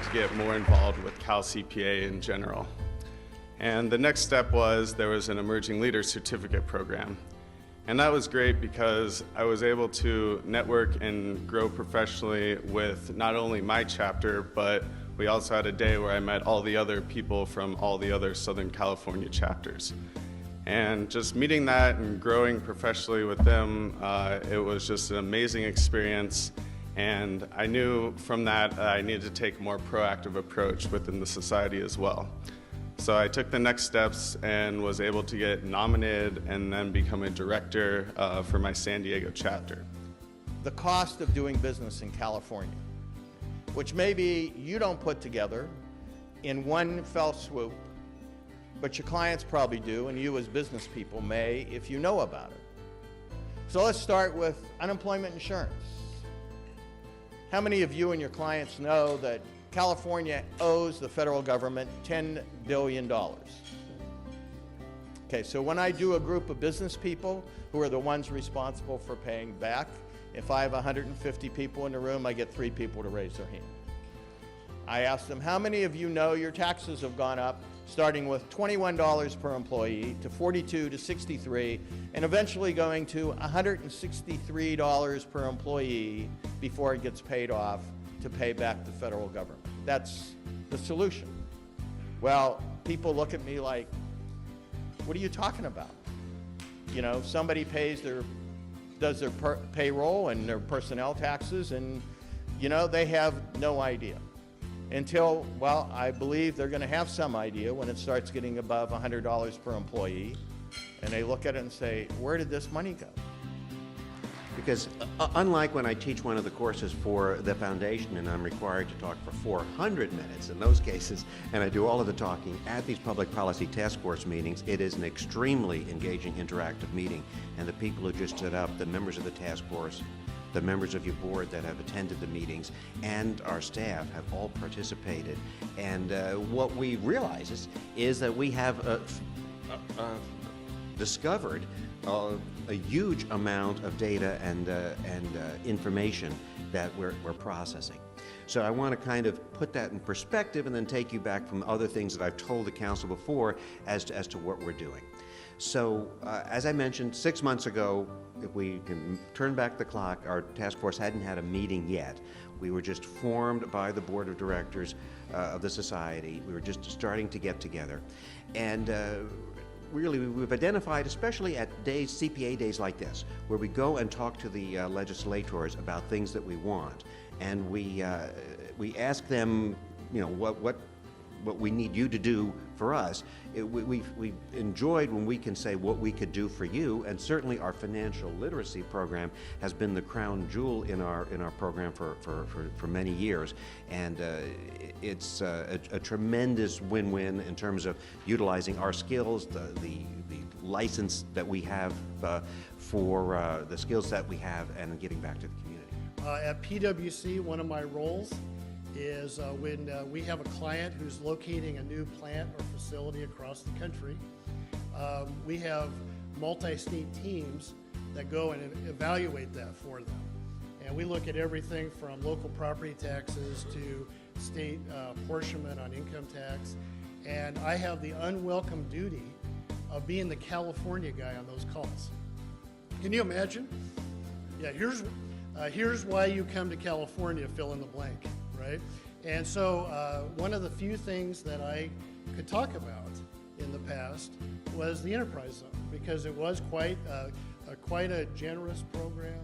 to get more involved with CalCPA in general. And the next step was there was an Emerging Leader Certificate program. And that was great because I was able to network and grow professionally with not only my chapter, but we also had a day where I met all the other people from all the other Southern California chapters. And just meeting that and growing professionally with them, it was just an amazing experience. And I knew from that I needed to take a more proactive approach within the society as well. So I took the next steps and was able to get nominated and then become a director for my San Diego chapter. The cost of doing business in California, which maybe you don't put together in one fell swoop, but your clients probably do, and you as business people may if you know about it. So let's start with unemployment insurance. How many of you and your clients know that California owes the federal government $10 billion? Okay, so when I do a group of business people who are the ones responsible for paying back, if I have 150 people in the room, I get 3 people to raise their hand. I ask them, how many of you know your taxes have gone up, starting with $21 per employee to $42 to $63, and eventually going to $163 per employee before it gets paid off to pay back the federal government? That's the solution. Well, people look at me like, what are you talking about? You know, somebody does their payroll and their personnel taxes, and you know, they have no idea. Until, well, I believe they're going to have some idea when it starts getting above $100 per employee, and they look at it and say, where did this money go? Because unlike when I teach one of the courses for the foundation and I'm required to talk for 400 minutes in those cases, and I do all of the talking at these public policy task force meetings, it is an extremely engaging, interactive meeting. And the people who just stood up, the members of the task force, the members of your board that have attended the meetings, and our staff have all participated. And what we realize is that we have discovered a huge amount of data and information that we're processing. So I want to kind of put that in perspective and then take you back from other things that I've told the council before as to what we're doing. So as I mentioned, 6 months ago, if we can turn back the clock, our task force hadn't had a meeting yet. We were just formed by the board of directors of the society. We were just starting to get together. And really, we've identified, especially at days, CPA days like this, where we go and talk to the legislators about things that we want, and we ask them, you know, what we need you to do for us. We've enjoyed when we can say what we could do for you, and certainly our financial literacy program has been the crown jewel in our program for many years, and it's a tremendous win-win in terms of utilizing our skills, the license that we have for the skill set we have, and giving back to the community. At PwC, one of my roles is when we have a client who's locating a new plant or facility across the country, we have multi-state teams that go and evaluate that for them. And we look at everything from local property taxes to state apportionment on income tax. And I have the unwelcome duty of being the California guy on those calls. Can you imagine? Yeah, here's why you come to California, fill in the blank. Right? And so one of the few things that I could talk about in the past was the enterprise zone, because it was quite a generous program.